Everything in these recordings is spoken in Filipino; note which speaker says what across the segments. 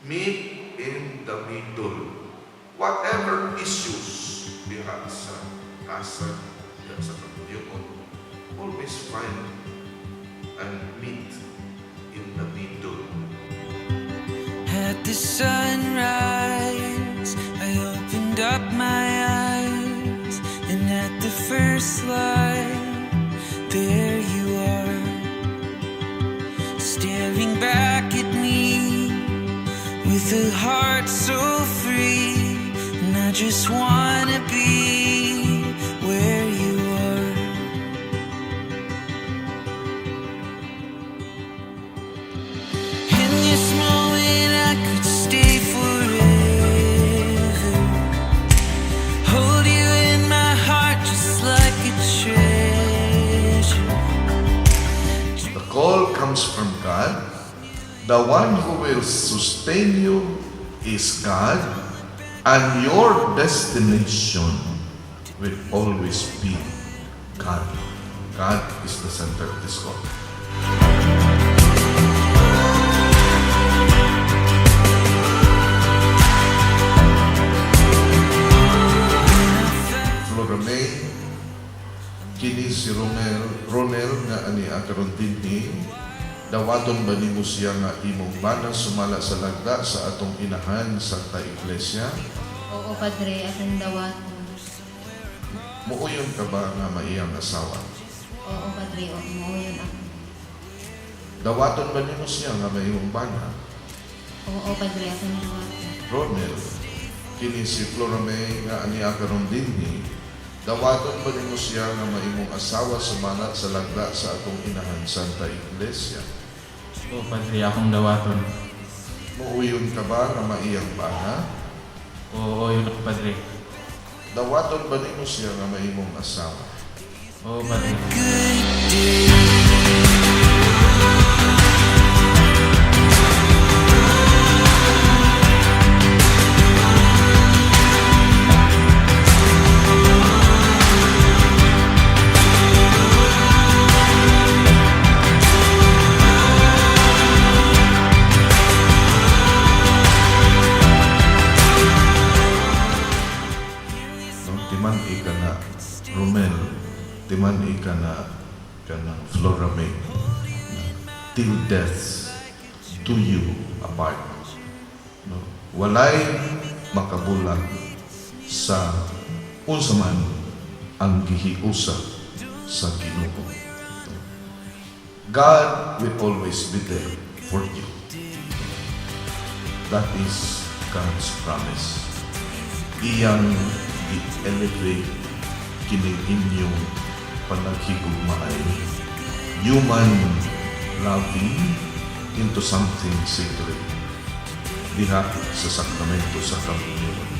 Speaker 1: Meet in the middle. Whatever issues diha sa kasal, diha sa pagtiyuon, always find and meet in the middle.
Speaker 2: At the sunrise, I opened up my eyes, and at the first light, there you are, staring back at me with a heart so free, and I just wanna be where you are. In this moment I could stay forever, hold you in my heart just like a treasure.
Speaker 1: The call comes from God. The one who will sustain you is God, and your destination will always be God. God is the center of this call. Flora May, kini si Ronel nga ani akaron dinhi, dawaton ba nimo siya nga imong bana sumala sa lagda sa atong inahan Santa Iglesia?
Speaker 3: Oo, Padre, atong dawaton.
Speaker 1: Muuyon ka ba nga maiyang asawa?
Speaker 3: Oo, Padre, oo yun ako.
Speaker 1: Dawaton ba nimo siya nga maimong bana?
Speaker 3: Oo, Padre, atong dawaton.
Speaker 1: Ronel, kini si Flora May nga ani akaron dinhi, dawaton ba nimo siya nga maimong asawa sumala sa lagda sa atong inahan Santa Iglesia?
Speaker 4: O Padre, akong dawaton.
Speaker 1: Muuyon ka ba nga maiyang bana?
Speaker 4: Oo, yun ako Padre.
Speaker 1: Dawaton ba nimo siya nga maimong asawa?
Speaker 4: Oo Padre.
Speaker 2: Good day.
Speaker 1: Timan ika na Romel, timan ika na kanang Flora May, till death do you apart. No? Walay makabulag sa unsa man ang gihiusa sa Ginoo. God will always be there for you. That is God's promise. Iyang i-elevate kining inyong panaghigugmaay, human loving into something sacred diha sa sakramento sa komunyon.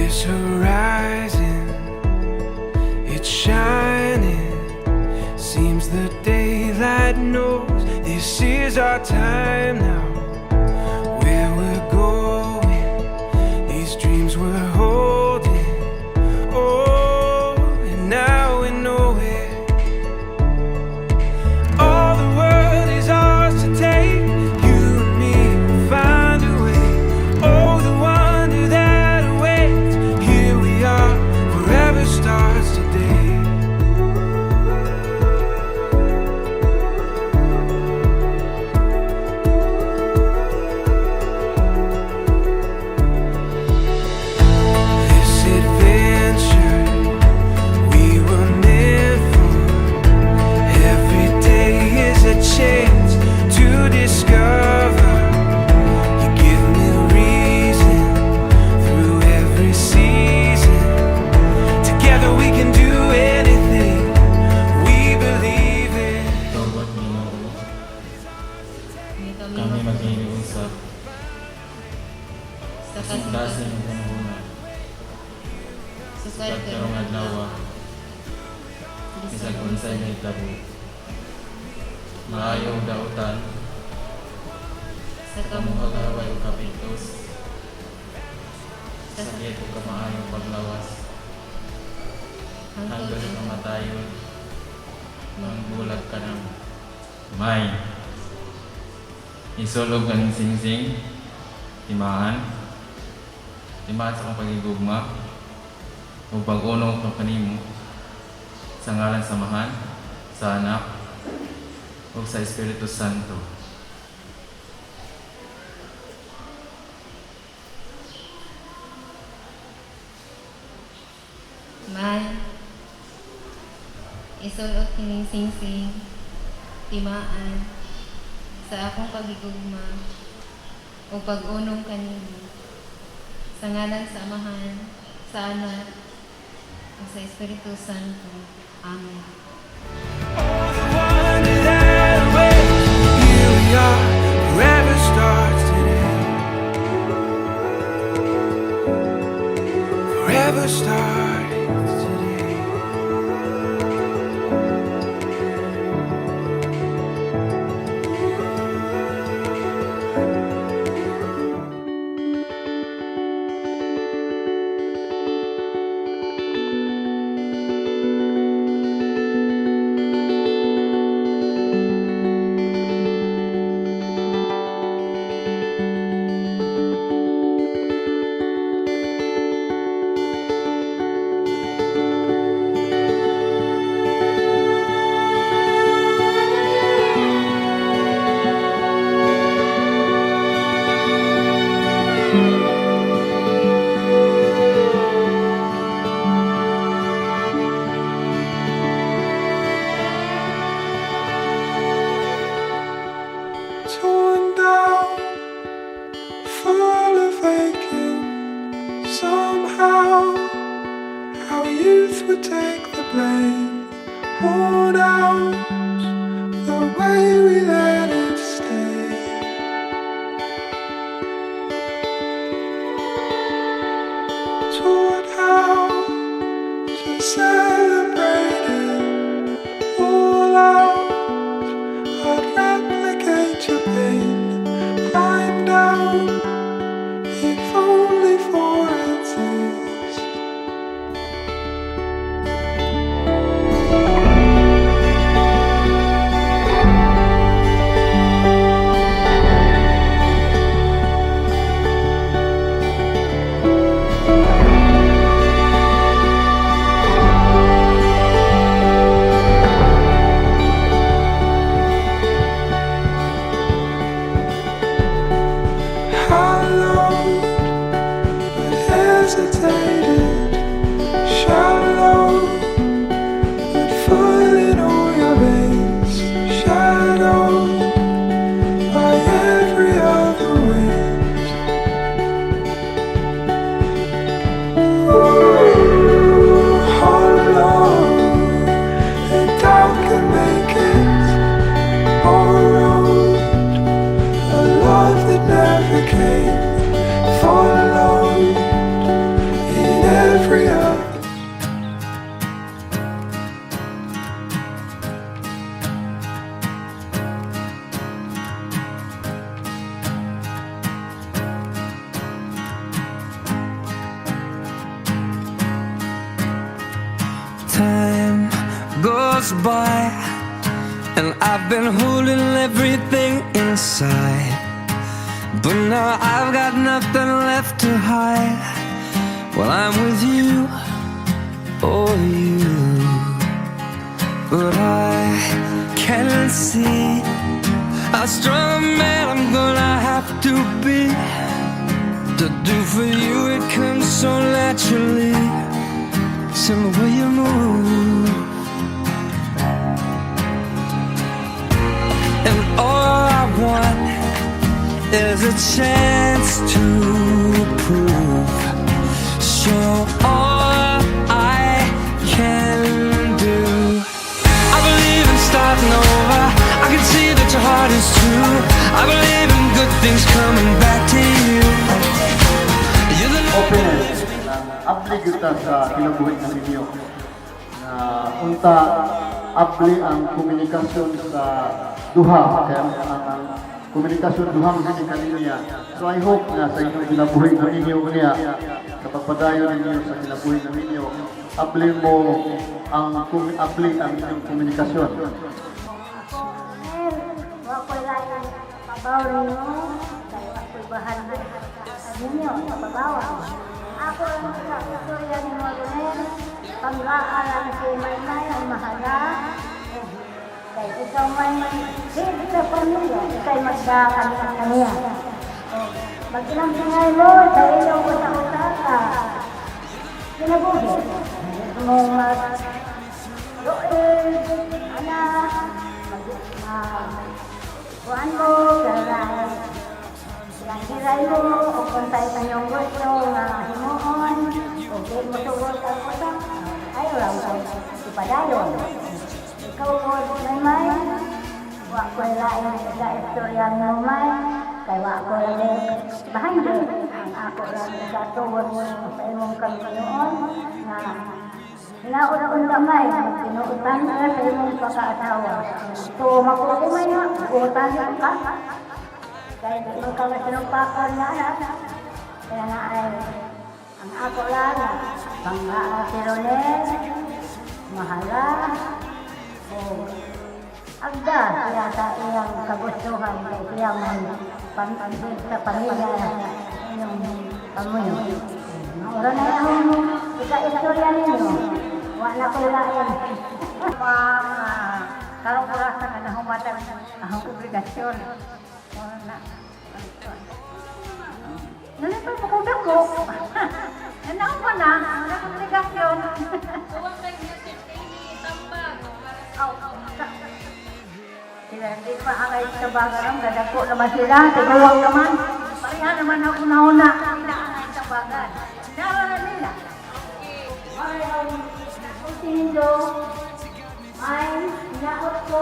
Speaker 2: This horizon, it's shining. Seems the daylight knows this is our time now. Where we're going, these dreams we're holding. Oh, and now we know it. All the world is ours to take. You and me will find a way. Oh, the wonder that awaits. Here we are, forever starts today.
Speaker 4: Taas yung panahon.
Speaker 3: Sukad
Speaker 4: Sukad karong adlaw. Bisag unsay may tabo. Maayo dautan.
Speaker 3: Sa
Speaker 4: Sa kamuhagaway o kapitos. Sakit o kamaayong paglawas. Hangtod
Speaker 3: Hangtod
Speaker 4: sa kamatayon. Ang bulag ka ng may. Isulog ka ng singsing. Timaan. Timaan sa kong pagigugma. O pag-unong ka kanimo. Sa ngalan samahan. Sa anak. O sa Espiritu Santo.
Speaker 3: Man, isulot kining singsing, timaan, sa akong pagigugma, o pag-unong kanimo, sa ngalan sa Amahan, sa Anak, o sa Espiritu Santo. Amen.
Speaker 2: Oh, the wonder that awaits. Here we are, forever starts today. Forever starts today. Torn down, full of aching. Somehow, our youth would take the blame. Worn out, the way we let it stay. Taught how to celebrate it all out. I'd replicate your pain, climb down, if only for a taste. Hallowed, but hesitated. Shallow, but full in all your veins. Shadowed by every other wind. Ooh, hollow, the doubt can make it all road. A love that never came, followed in every other.
Speaker 5: Time goes by, and I've been holding everything inside. But now I've got nothing left to hide. Well, I'm with you, oh you. But I can't see how strong a man I'm gonna have to be. To do for you, it comes so naturally. It's in the way you move. And all I want is a chance to prove. So all I can do, I believe in starting over. I can see that your heart is true. I believe in good things coming back to you. You're
Speaker 6: openness abli kita sa kinabuhi ng ninyo na unta abli ang komunikasyon sa duha kaya ang komunikasyon duha mga kaniya. So I hope na sa inyong kinabuhi ng ninyo niya kapag padayon ninyo sa kinabuhi ng ninyo abli mo ang abli ang inyong komunikasyon.
Speaker 7: Wako'y lain pabaw ninyo, kaya wako'y bahan sa ninyo, sa pabawan. Ako lang sa istorya ni Marunen, pag-aaral si Maynay ang mahala. Kaya ikaw may hit sa pamilya, ikaw'y magdakal sa kaniya. Mag-ilang singay mo, sa iyong usa-usa ka. Kinabuhi. Mo mag-roel, anak, kuhaan mo, galay. Yang hiray mo, o kung tayo kanyang gusto nga himuon, o di mo sugot ang kusa, ay lang tayo ipadayon. Ikaw po, may, wak ko lain sa istorya mo may, kay wak ko behind it. Ang ako lang nagatuwag mo sa imong kaminoon, na hinaon damay, tinuutan ka sa imong pagkaasawa. So, makukumay na, utan ka. Kaya di mo ka masinumpakal na anak. Kaya nga ay, ang ako lang, si Ronel, mahala, o agda siya sa iyang kagustuhan, kaya siya may panpagod sa pamilya yung pamuyo. Ora na yung ika-istorya ninyo, wala ko lain. Karong oras na kanahumatan ang obligasyon. Nalipay mo kong dako. Nanaon pa na, wala kong obligasyon. Sila hindi pa angay sa bagaran, dadako naman sila, tigawang naman. Pareha naman ako nauna, hindi na angay sa bagan. Nara nila. Sindo, ay naot ko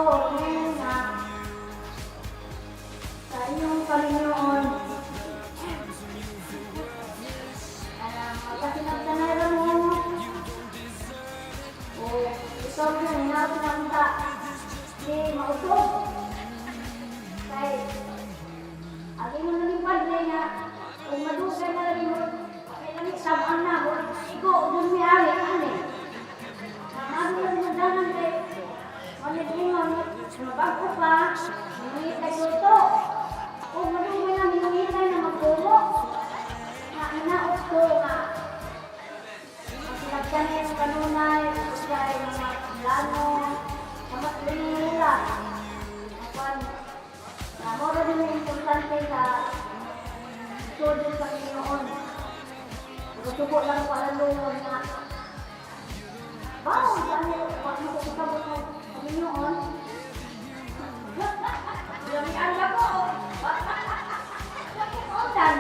Speaker 7: na sa inyong Panginoon. Magkasinagtanara mo, o ikaw na hinapinanta ni Mausog. Kaya, agi mo nalipad na nga, kung madugay na rin mo, kailangan sabang na, iko, doon may ari, ani. Ang agad mo danan kay, manilingon, mabago pa, minungitay luto. Kung madugay na minungitay na magbumo, na inaot ko nga, magsilagkanin sa kanunay, usay mga plano, mamatulin nila. Moro din yung importante sa studio sa Panginoon. Susuko lang ko ang lungon nga. Wow, saan nyo pag makukabot ng Panginoon? Lamian lang ko. Lakimutan.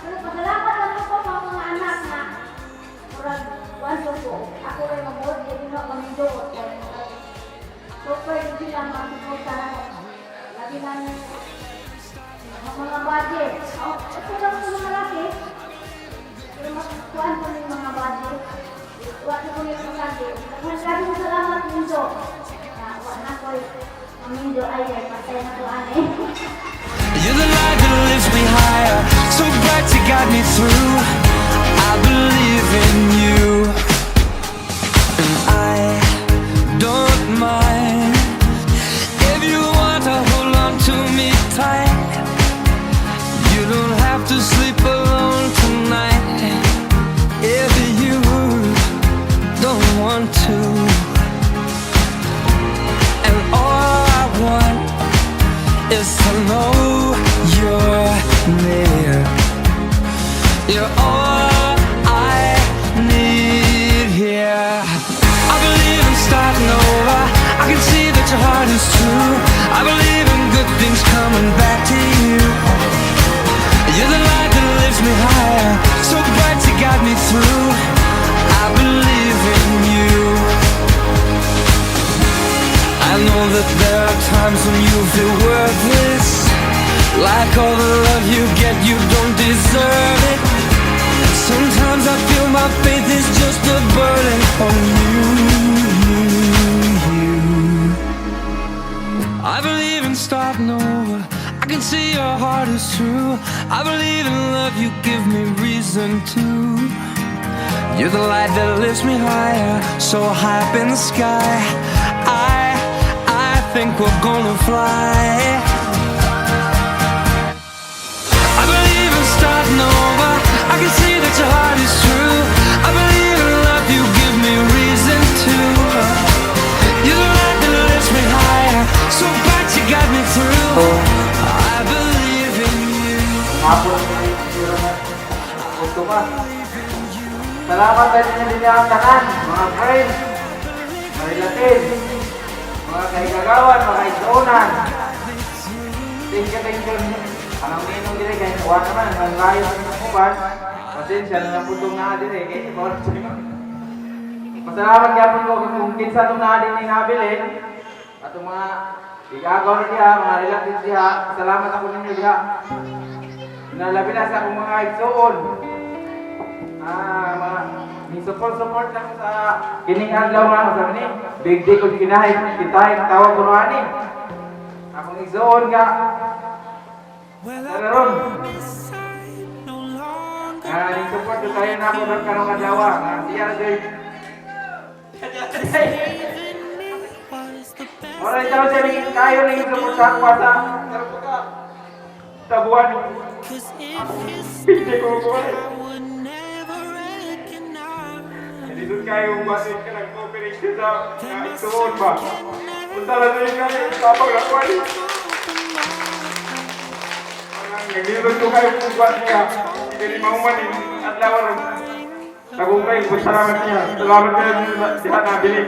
Speaker 7: Pero pasalamat lang ako sa mga anak na murag wanto ko. Ako rin mabuhat, hindi na kami doon. So, pwede sila makikita na lagi na mga budget. Ito lang sa mga laki. Pero matutuan ko yung mga budget. Wala ko yung mga laki. Masyadong mo salamat Mindo. Wala ko yung Mindo ay patay na to ane.
Speaker 5: You're the light that lifts me higher, so bright you got me through. I believe in you, and I don't mind if you want to hold on to me tight. You don't have to sleep alone tonight if you don't want to. And all I want is to know you're near. You're all I need here. I believe in starting over. I can see that your heart is true. I believe in good things coming back to you. You're the light that lifts me higher, so bright you got me through. I believe in you. I know that there are times when you feel worthless, like all the love you get, you don't deserve it. my faith is just a burden on you. I believe in starting over. I can see your heart is true. I believe in love, you give me reason to. You're the light that lifts me higher, so high up in the sky. I think we're gonna fly. I believe in starting over. I can see that your heart is true. I believe in love, you give me reason to. You're the light that lifts me higher, so bright you got me through. I believe in you.
Speaker 8: Hapon gusto ka. Salamat sa inyo din ang tanan, mga friends, mga relatives, mga kaigagawan, mga kaigsunan. Thank you. Anong ninong dire kay kuha naman, ang layo sa mga kuban. Pasensya na lang putong na dire kay Ipor. Masalamat gyapon ko kung kinsa itong naadin ni nabilin. At yung mga igagaw na diha, mga relatives diha, salamat ako ninyo diha. Nalabi na sa akong mga igsuon. May support lang sa kining adlaw nga sa ni. Big day ko kinahay, kitay tawag ko ani. Akong igsuon nga. Karon. Ni support ko kayo na ako ng karong adlaw. Diya na day. Alright, tayo sa kayo ning support sa ako sa tabuan. Hindi ko ko. Dito kayo basit ka nag-cooperate sa ituon ba? Punta lang tayo kami, papaglakuan. Nagdito ko kayo bubat niya. Hindi ni maumanin at lawan. Tagong kayo, salamat niya. Salamat kayo diha nabili.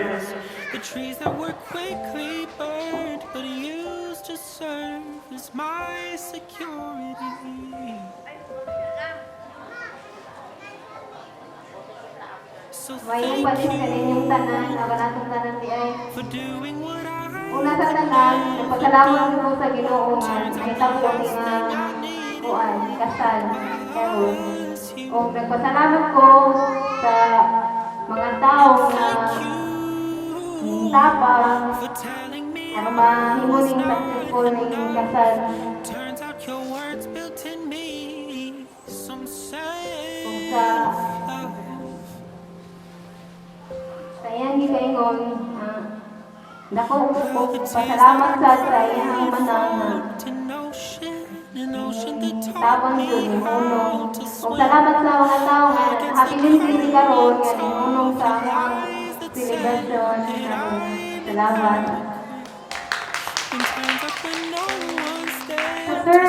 Speaker 2: The trees that were quickly burned, but used to serve as my security. So
Speaker 3: Mayong balik ka ninyong tanan, aban atong tanan di ay.
Speaker 2: for doing what I
Speaker 3: Una sa tanan, nagpasalamat ko sa Ginoo nga nahitabo ko ni nga kuan, kasal. Karon. O nagpasalamat ko sa mga tao na tapang
Speaker 2: for telling me
Speaker 3: ano mahimo ning successful ning kasal.
Speaker 2: turns out your words built in me some say
Speaker 3: Kung sa Ayan, gikaingon, dako ko pasalamat sa iyang manang
Speaker 2: an ocean that
Speaker 3: tabang yun, nimulong. Kung salamat sa mga tao nga happy birthday karon nga nimulong sa amang celebration. Salamat.
Speaker 2: turns out when no one's there.
Speaker 3: Sir,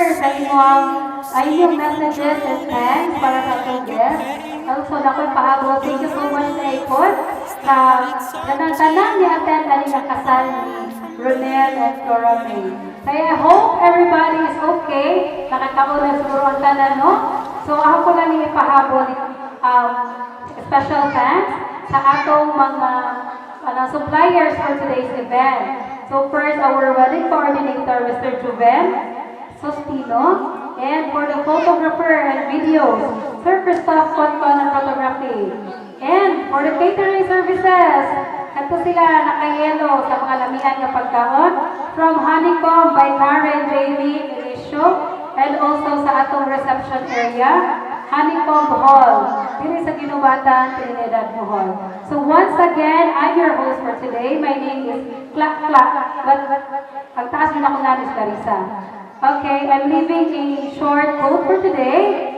Speaker 3: sa inyong messages and thanks para sa itong guest. Also, nako'y paabot. Thank you so much sa ikot. Sa tanan ni attend ani nga kasal ni Ronel and Flora May. Kaya I hope everybody is okay. Nakakaon na siguro ang tanan, no? So, ako ko lang yung ipahabol special thanks sa atong mga suppliers for today's event. So, first, our wedding coordinator, Mr. Juven Sostino, and for the photographer and videos, Sir Christoph Concon and Photography. And for the catering services, kanto sila nakayelo sa mga lamian nga pagkaon from Honeycomb by Karen Jamie Elisio and also sa atong reception area, Honeycomb Hall, diri sa Ginubatan, Trinidad Hall. So once again, I'm your host for today. My name is Clack Clack, but ang taas mo na ko nga is Larissa. Okay, I'm leaving a short quote for today.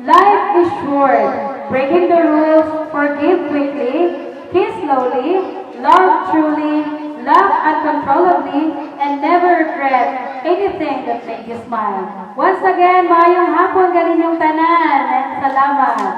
Speaker 3: Life is short. Breaking the rules, forgive quickly, kiss slowly, love truly, love uncontrollably, and never regret anything that makes you smile. Once again, maayong hapon galing yung tanan, and salamat.